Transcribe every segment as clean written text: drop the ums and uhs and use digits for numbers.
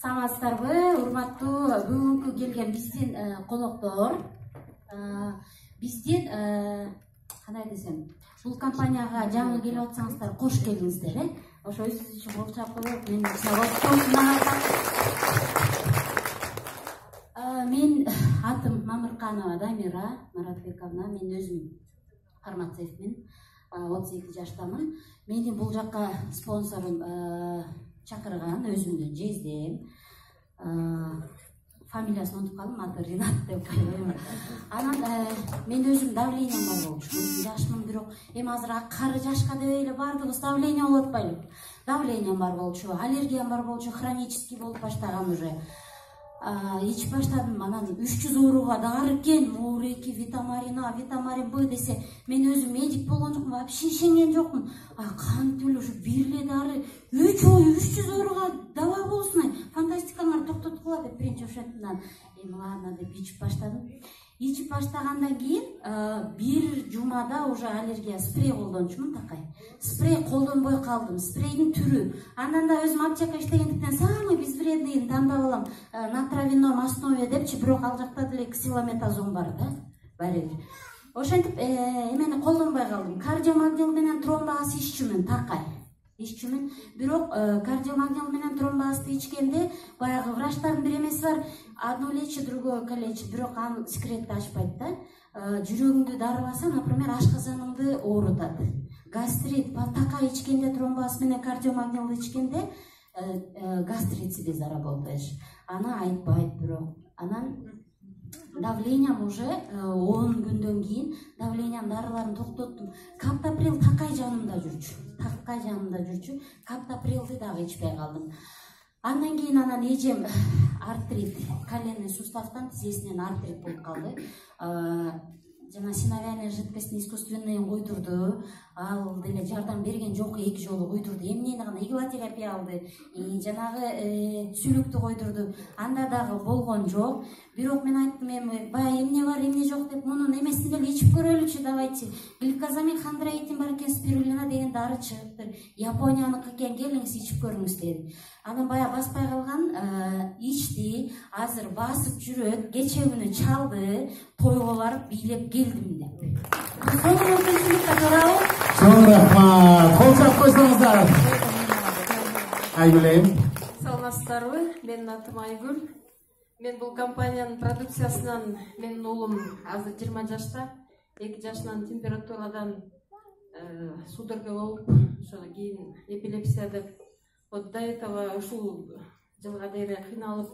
Саламатсыздарбы, урматтуу бүгүнкү келген биздин коноктор. Биздин кандай десем, бул компанияга жаңы келип атсаңыздар кош келиңиздер. Ошо өзүңүз үчүн кол чап коюп, мен мен атым Мамырканова Дамира Маратбековна, мен өзүм фармацевтмин, 32 жаштамын. Менин бул жакка спонсорум чакырган, өзүмдүн жездем. Фамилиясын унутуп калдым, аты Ринат деп коем. Анан мен өзүм давлениям бар болчу. Жашмын, бирок эми азыр кары жашка деп эле баардыгыбыз давление болуп атпайбы? Давлениям бар болчу, аллергиям бар болчу, хронический болуп баштаган уже. Ичип баштадым, анан 300 орууга дары экен, Муреки, Витамарин А, Витамарин Б десе, мен өзүм медик болгон жокмун, вообще ишенген жокмун. Кантип эле ушу бир эле дары 3 ой 300 орууга дава болсун, фантастикаңар токтоткула деп биринчи ошентип, эми ладно деп ичип баштадым. Ичип баштагандан кийин бир жумада уже аллергия спрей колдончумун такай. Спрей колдонбой калдым, спрейдин түрү. Андан да өзүм аптека иштегендиктен самый безвредныйын тандап алам, на травяном основе депчи, бирок ал жакта деле ксилометазон бар да, барибир. Ошентип эмени колдонбой калдым. Кардиомагнил менен тромбоаз иччүмүн такай. Иччүмүн, бирок кардиомагнил менен тромбоазды ичкенде баягы врачтардын бир эмеси бар, одно лечит, другое калечит, бирок анын секретти ачпайт да. Жүрөгүңдү дарыбаса, например, ашказаныңды оорутат. Гастрит, такай ичкенде, тромбоаз менен кардиомагнилди ичкенде гастрит себе заработаешь. Аны айтпайт бирок. Анан давлениям уже 10 күндөн кийин давлениям дарыларын токтоттум. Каптаприл такай жанымда жүрчү. Каптаприлди дагы ичпей калдым. Андан кийин анан эжем артрит, коленный суставтан тизесинен артрит болуп калды. Жана синовиальная жидкость искусственный койдурду. Ал деле жардам берген жок, 2 жолу койдурду. Эмнени гана иглотерапия алды, жанагы сүлүктү койдурду. Анда дагы болгон жок. Бирок мен айттым, эми баягы эмне бар, эмне жок деп, мунун эмесин деле ичип көрөлүчү, давайте. Гликозамин хондроитин бар экен, спирулина деген дары чыгыптыр. Японияныкы экен, келиңиз ичип көрүңүз деди. Анан баягы баспай калган, ичти, азыр басып жүрөт, кече күнү чалды, тойго барып бийлеп келдим деп. Чоң рахмат. Кол чап койсоңуздар. Айгүл эм. Саламатсыздарбы? Менин атым Айгүл. Мен бул компаниянын продукциясынан, менин уулум азыр 20 жашта, 2 жашынан температурадан судорога болуп, ошо кийин эпилепсия деп, вот до этого ушул жылга дейин кыйналып,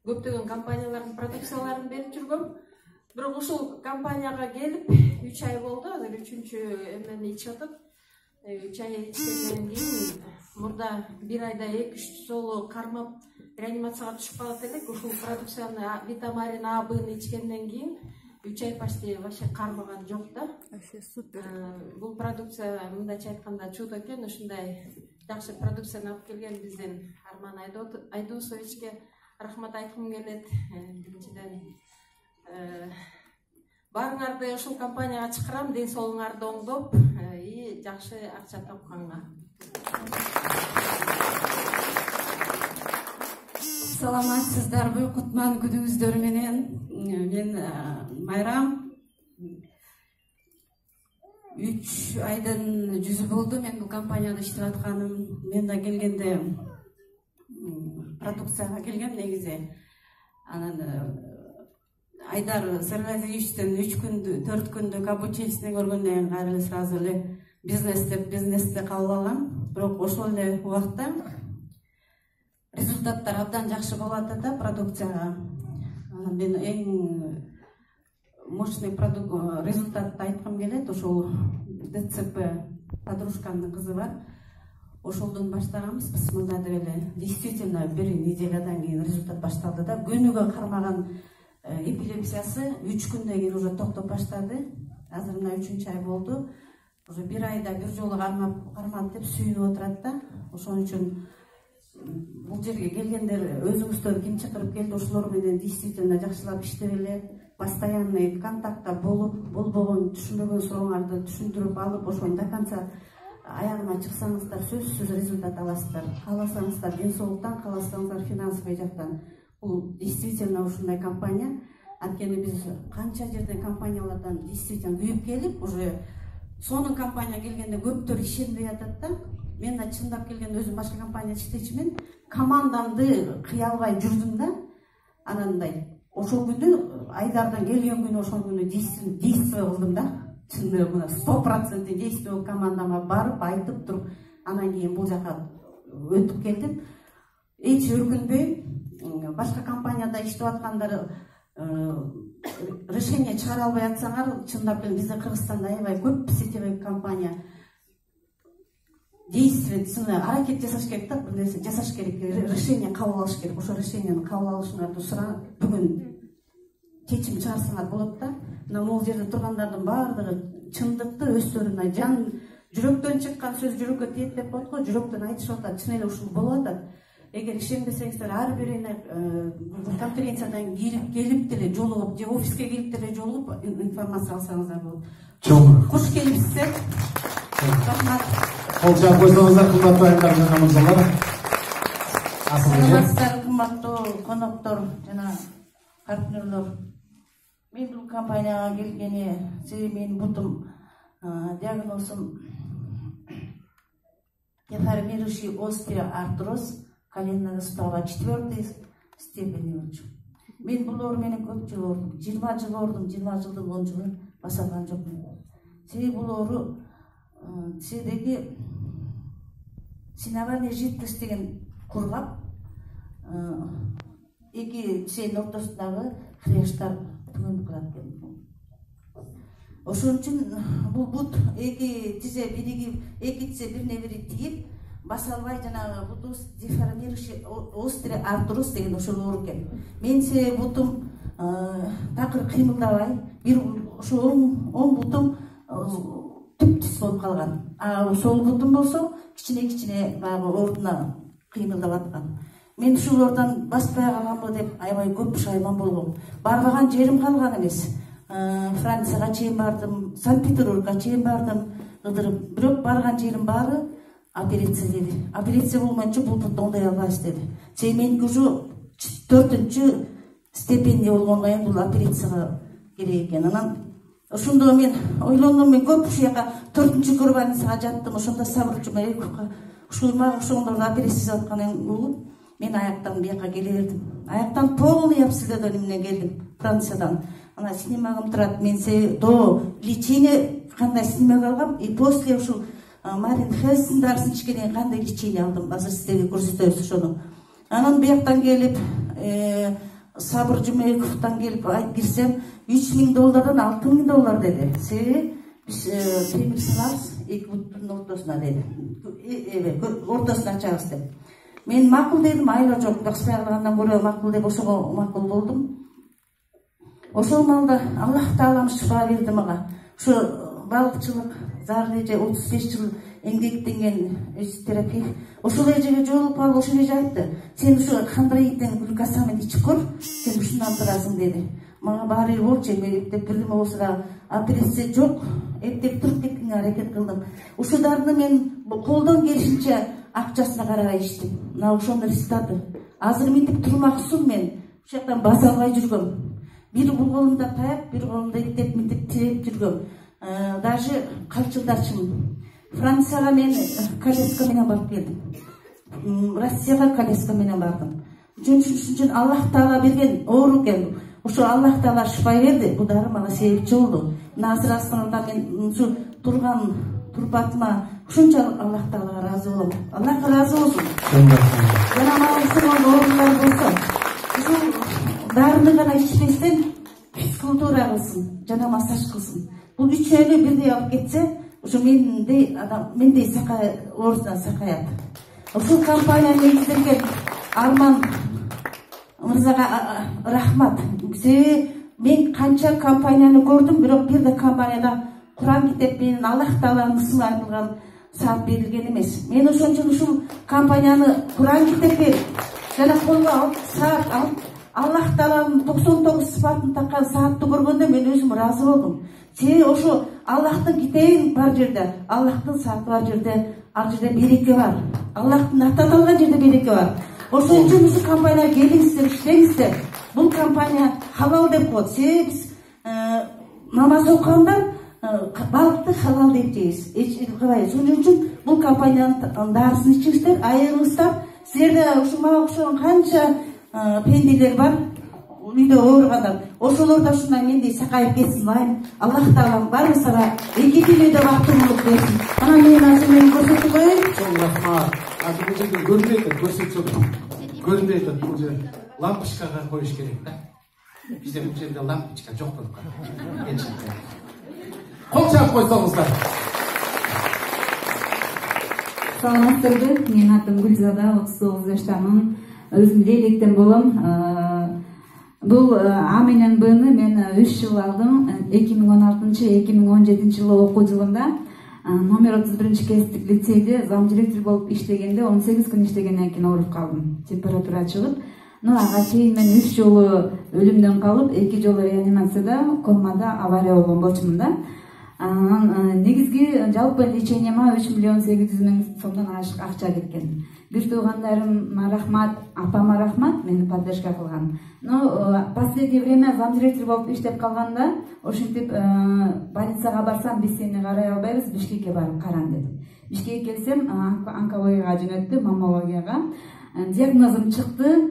көптөгөн компаниялардын продукцияларын берип жүргөм. Бирок ушул компанияга келип 3 ай болду, азыр 3-чү эмени ичип атат. 3 ай ичкенден кийин мурда 1 айда 2-3 жолу кармап реанимацияга түшүп калат элек. Ушул продукцияны Витамарин А, Б ичкенден кийин 3 ай почти вообще кармаган жок да. Вообще супер. Бул продукция мындайча айтканда чудо экен. Ушундай жакшы продукцияны алып келген биздин Арман Айдосовичке рахмат айткым келет. Биринчиден баарыңарды ушул компанияга чакырам, ден соолуңарды оңдоп, жакшы акча тапканга. Саламатсыздарбы, кутман күнүңүздөр менен. Мен Майрам. 3 айдын жүзү болду мен бул компанияда иштеп атканым. Мен да келгенде продукцияга келгем негизи. Анан Айдар Саргазиевичтен 4 күндүк обучениесин көргөндөн кийин сразу эле бизнесте кабыл алгам. Бирок ошол эле убакта результаттар абдан жакшы болуп атат да продукцияга. Анан мен эң мощный результатты айткым келет. Ошол ДЦП подружкамдын кызы бар. Ошолдон баштаганбыз биз мында деп эле. Действительно 1 неделядан кийин результат башталды да. Күнүгө кармаган эпилепсиясы 3 күндөн кийин уже токтоп баштады. Азыр мына 3-чү ай болду. Уже 1 айда 1 жолу кармап деп сүйүнүп отурат да. Ошон үчүн бул жерге келгендер өзүңүздөн ким чакырып келди, ошолор менен действительно жакшылап иштеп эле, постоянный контактта болуп, болбогон түшүнбөгөн сурооңарды түшүндүрүп алып, ошону до конца аягына чыксаңыздар сөзсүз результат аласыздар. Кааласаңыздар ден соолуктан, кааласаңыздар финансовый жактан. Бул действительно ушундай компания. Анткени биз канча жерден компаниялардан действительно күйүп келип, уже сонун компания келгенде көптөр ишенбей атат да. Мен да чындап келгенде өзүм башка компанияда иштечимин. Командамды кыя албай жүрдүм да. Анандай ошол күнү Айдардан келген күнү ошол күнү действие кылдым да. Чындыгы мына 100% действие командама барып айтып туруп, анан кийин бул жака өтүп келдим. Эч өркүнбөй, башка компанияда иштеп аткандар решение чыгара албай атсаңар, чындап келип бизде Кыргызстанда аябай көп сетевой компания действительно аракет жасаш керек да, бир нерсе жасаш керек, решение кабыл алыш керек. Ошо решениени кабыл алышыңарды сурап, бүгүн чечим чыгарсаңар болот да. Мына могул жерде тургандардын баардыгы чындыкты өздөрүнө жан жүрөктөн чыккан сөз жүрөккө тиет деп коет го, жүрөктөн айтышып атат, чын эле ушул болуп атат. Эгер ишенбесеңиздер, ар бирине конференциядан келип деле жолугуп, же офиске келип деле жолугуп информация алсаңыздар болот. Чоң куш келипсиздер. Рахмат. Кол жаап койсоңуздар, кымбаттуу айымдар жана мырзалар. Саламатсыздар, кымбаттуу коноктор жана партнерлор. Мен бул компанияга келгени себеби менин бутум диагнозум деформирующий остеоартроз коленного сустава 4-й степени болчу. Мен бул оору менен көп жыл оордум. 20 жыл оордум, 20 жылдын 10 жылын баса алган жокмун. Себеби бул оору тиседеги синование жидкость деген курлап, эки тишенин ортосундагы хряштар түгөнүп калат экен. Ошон үчүн бул бут эки тизе бириги, эки тизе бирине бири тиип, баса албай жанагы буту деформирующий остеоартроз деген ошол оору экен. Мен себеби бутум такыр кыймылдабай, бир ошо оң бутум түп-түз болуп калган. Сол бутум болсо кичине баягы ордуна кыймылдап аткан. Мен ушулардан баспай калганбы деп аябай көп пушайман болгом. Барбаган жерим калган эмес. Францияга чейин бардым, Санкт-Петербургга чейин бардым, кыдырып, бирок барган жерим баары операция деди. Операция болмойнчо бул бутты оңдой албайсыз деди. Себеби меники уже 4-чү степенде болгондон кийин бул операцияга керек экен. Анан ошондо мен ойлондум, мен көп ушул жака 4-чү больницага жаттым, ошондо сабырчу ушул мага ошондорду операция жасап аткандан улуп, мен аяктан бияка келе бердим. Аяктан полный обследование менен келдим Франциядан. Ана снимагым турат, мен до лечение кандай снимак алгам, и после ушул Марин Хелсин дарысын ичкенен кандай лечение алдым. Азыр сиздерге көрсөтөбүз ошону. Анан бияктан келип, Сабыр Жумековдон келип кирсем, $3000 $6000 деди. Себеби биз темир салабыз, эки буттун ортосуна деди. Ортосуна ачабыз деп. Мен макул дедим, айла жок, баспай калгандан көрө макул деп ошого макул болдум. Ошол маалда Аллах Таалам шифа берди мага. Ушу балыкчылык зарыл эже 35 жыл эмгектенген терапевт. Ошол эжеге жолугуп алып ошол эже айтты: "Сен ушу хондроиттен глюкозамин ичип көр, сен ушундан турасың" деди. Мага баары бир болчу, эптеп бирдеме болсо да операция жок, эптеп туруп кеткенге аракет кылдым. Ушул дарыны мен колдон келишинче акчасына карабай иштим. Мына ошонун результаты. Азыр мынтип турмакчысың мен. Ушул жактан баса албай жүргөм. Бир колумда таяк, бир колумда эптеп мынтип тиреп жүргөм. Даже калчылдачымын. Францияга мен коляска менен барып келдим. Россияга коляска менен бардым. Үчүнчү Аллах Таала берген оору экен. Ошо Аллах Таала шифа берди. Бул дары мага себепчи болду. Азыр астанада мен ушу турган турпатыма ушунчалык Аллах Таалага ыраазы болом. Аллахка ыраазы болсун. Жана мага оорулар болсо, ушул дарыны гана ичпестен физкультура кылсын, жана массаж кылсын. Бул үчөөнү бирдей алып кетсе, ушу мендей оорусунан сакаят. Ушул компанияны негиздерген Арман мырзага рахмат. Себеби мен канча компанияны көрдүм, бирок бир да компанияда Куран китеп менен Аллах Тааланын ысымы айтылган саат берилген эмес. Мен ошон үчүн ушул компанияны Куран китеп берип, жана колго алып, саат алып, Аллах Тааланын 99 сыпатын таккан саатты көргөндө мен өзүм ыраазы болдум. себеби ошо Аллахтын китебин бар жерде, Аллахтын саты бар жерде, ал жерде береке бар. Аллахтын аты аталган жерде береке бар. Ошон үчүн ушул компанияга келиңиздер, иштеңиздер. Бул компания халал деп коет. Себеби биз намаз окугандар балыкты халал деп жейбиз. Эч кылбайбыз. Ошон үчүн бул компаниянын дарысын ичиңиздер, айырыңыздар. Силерде ушу мага окшогон канча пенделер бар, үйдө ооругандар. Ошолор да ушундай мендей сакайып кетсин дайым. Аллах таалам баарыбызга эки дүйнөдө бактылуулук берсин. Анан мен азыр мени көрсөтүп коеюн. Чоң рахмат. Азыр бул жерде көрүнбөй атат, көрсөтсөк. Көрүнбөй атат бул жерде. Лампочкага коюш керек да. Бизде бул жерде лампочка жок болуп калды. Кол чаап койсоңуздар. Саламатсыздарбы? Менин атым Гүлзада, 39 жаштамын. Өзүм Лейлектен болом. Бул А менен Бны мен 3 жыл алдым. 2016-2017 жылы окуу жылында номер 31 кесиптик лицейде зам директор болуп иштегенде 18 күн иштегенден кийин ооруп калдым. Температура чыгып, ага чейин мен 3 жолу өлүмдөн калып, 2 жолу реанимацияда, комада, авария болгон болчумун да. Негизги жалпы лечениема 3 миллион 800 миң сомдон ашык акча кеткен. Бир туугандарыма рахмат, апама рахмат, мени поддержка кылган. Но последнее время замдиректор болуп иштеп калганда, ошентип больницага барсам, биз сени карай албайбыз, Бишкекке барып каран деди. Бишкекке келсем, онкологияга жөнөттү, маммологияга. Диагнозум чыкты,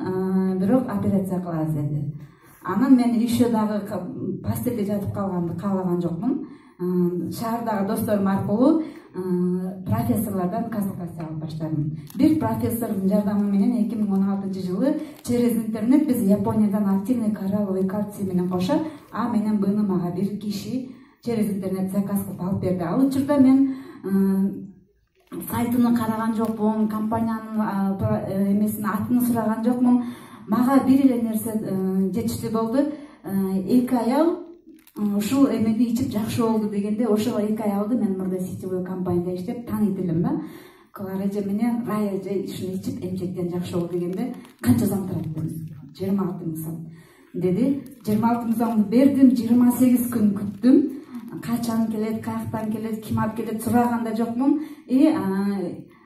бирок операция кылабыз деди. Анан мен еще дагы постелде жатып калганды каалаган жокмун. Шаардагы досторум аркылуу профессорлордон консультация алып баштадым. Бир профессордун жардамы менен 2016 жылы через интернет биз Япониядан активный коралловый кальций менен кошо А менен Бны мага бир киши через интернет заказ кылып алып берди. Ал учурда мен сайтын караган жокмун, компаниянын эмесин атын сураган жокмун. Мага бир эле нерсе жетиштүү болду. 2 аял ушул эмени ичип жакшы болду дегенде, ошол 2 аялды мен мурда сетевой компанияда иштеп тааныйт элем да. Клара эже менен Рая эже ушуну ичип эмчектен жакшы болду дегенде, канча сом турат дедим. 26 миң сом деди. 26 миң сомду бердим, 28 күн күттүм. Качан келет, каяктан келет, ким алып келет сураган да жокмун.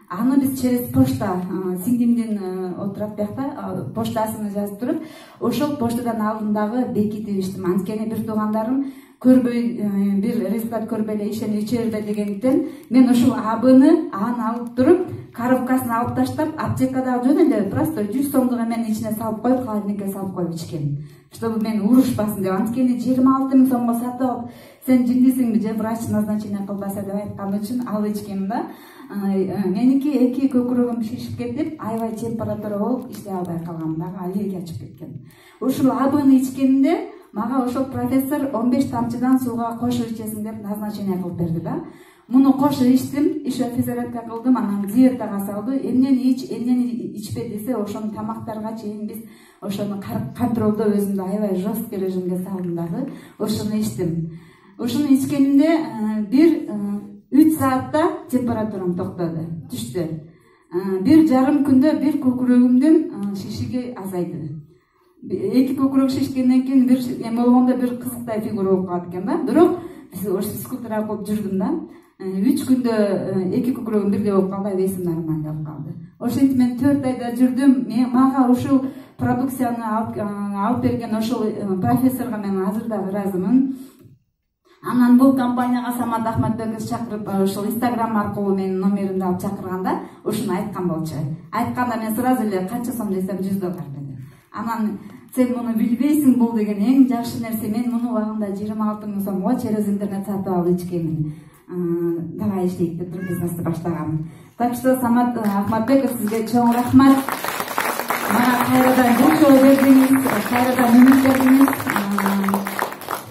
Аны биз через почта, сиңдимдин отурат биякта поштасына жазып туруп, ошол поштадан алдым дагы бекитип иштим. Анткени бир туугандарым көрбөй, бир результат көрбөй эле ишени иче бербе дегендиктен, мен ушул аны алып туруп, коробкасын алып таштап, аптекада жөн эле просто 100 сомдук эмени ичине салып коюп, холодильникке салып коюп ичкен. Чтобы мен урушпасын деп. Анткени 26 миң сомго сатып алып, сен жиндисиңби же врач назначение кылбаса деп айткан үчүн алып ичкем да. Меники 2 көкүрөгүм шишип кетип, аябай температура болуп, иштей албай калгам, дагы аллергия чыгып кеткен. Ушул Абыны ичкенде мага ошол профессор 15 тамчыдан сууга кошуп ичесиң деп назначение кылып берди да. Муну кошуп ичтим, еще физиотерапия кылдым, анан диетага салды. Эмнени ич, эмнени ичпе десе, ошону тамактарга чейин биз ошону контролдоо өзүмдү аябай жесткий режимге салдым дагы. Ошону ичтим. Ошону ичкенимде бир 3 саатта температурам токтоду, түштү. 1,5 күндө бир көкүрөгүмдүн шишиги азайды. 2 көкүрөк шишкенден кийин бир эме болгондо бир кызыктай фигура болуп калат экен да. Бирок биз ошо физкультура кылып жүрдүм да. 3 күндө 2 көкүрөгүм бирдей болуп калды, весим нормально болуп калды. Ошентип мен 4 айда жүрдүм. Мага ушул продукцияны алып берген ошол профессорго мен азыр дагы ыраазымын. Анан бул компанияга Самат Ахматбеков чакырып, ошол Instagram аркылуу менин номеримди алып чакырганда, ушуну айткан болчу. Айтканда мен сразу эле канча сом десем $100 деди. Анан сен муну билбейсиң, бул деген эң жакшы нерсе. Мен муну убагында 26 миң сомго через интернет сатып алып ичкенмин. Давай иштейт деп бир бизнести баштагам. Так что Самат Ахматбеков, сизге чоң рахмат. Мага кайрадан жолчоо бердиңиз, кайрадан үмүт бердиңиз.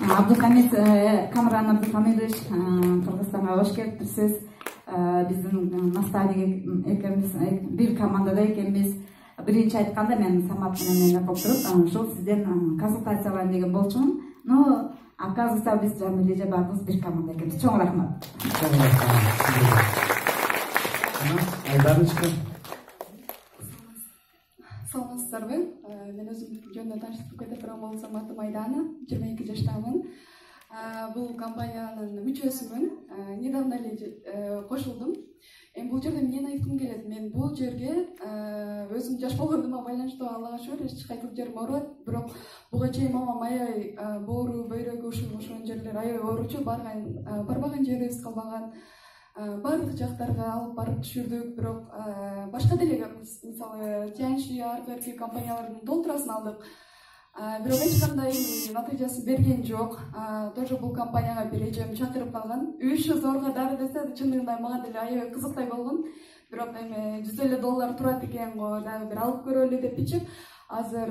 Абдухамид Камран Абдухамидович, Кыргызстанга кош келипсиз. Биздин наставник экенбиз, бир командада экенбиз. Биринчи айтканда мен Самат менен эме кылып туруп, ошол сизден консультациялайм деген болчумун. Но оказывается биз Жамилеже баарыбыз бир команда экенбиз. Чоң рахмат. Айдарычка. Саламатсыздарбы? Мен өзүм жөнүндө тааныштырып кете турган болсом, атым Айдана, 22 жаштамын. Бул компаниянын мүчөсүмүн. Недавно эле кошулдум. Бул жерде эмнени айткым келет? Мен бул жерге өзүм жаш болгондума байланыштуу Аллага шүгүр эч кайтып жерим оорубайт. Бирок буга чейин мамам аябай боору, бөйрөгү ушул жерлер аябай ооручу, барбаган жерибиз калбаган. Барлык жактарга алып барып түшүрдүк, бирок башка деле мисалы Тяньши аркы компаниялардын толтурасын алдык. Бирок эч кандай натыйжасы берген жок. Тоже бул компанияга бир эжем чакырып калган. Үшү зорго дары десе, чындыгында мага деле аябай кызыктай болгон. Бирок эми $150 турат экен го, дагы бир алып көрөлү деп ичип, азыр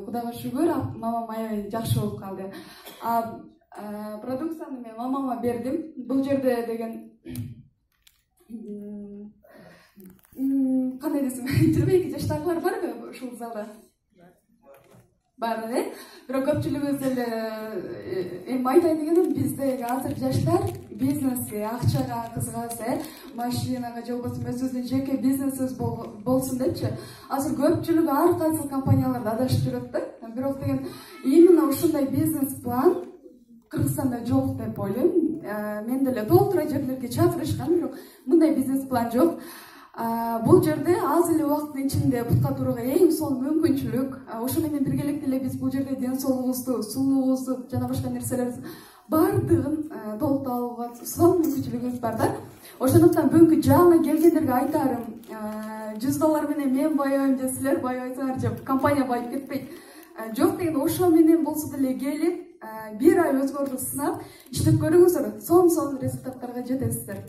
Кудайга шүгүр, мамам аябай жакшы болуп калды. Продукцияны мен мамама бердим. Бул жерде деген кандай десем, 22 жаштагылар барбы ушул залда? Бар, бирок көпчүлүгүбүз эле эми айтайын дегеним, биздеги азыр жаштар бизнеске, акчага кызыгабыз, машинага же болбосо өзүбүздүн жеке бизнесибиз болсун депчи. Азыр көпчүлүгү ар кайсы компанияларда адашып жүрөт да. Бирок деген именно ушундай бизнес план Кыргызстанда жок деп ойлойм. Мен деле толтура жерлерге чакырышкан, бирок мындай бизнес план жок. Бул жерде аз эле убакыттын ичинде бутка турууга эң сонун мүмкүнчүлүк. Ошо менен биргеликте эле биз бул жерде ден соолугубузду, сулуулугубузду жана башка нерселерибиз бардыгын толуктап алууга сонун мүмкүнчүлүгүбүз бар да. Ошондуктан бүгүнкү жаңы келгендерге айтарым, $100 менен мен байойм же силер байойсуңар же компания байып кетпейт. Жок деген ошо менен болсо деле келип, бир ай өзгөрдү сынап, иштеп көрүңүздөр, сонун результаттарга жетесиздер.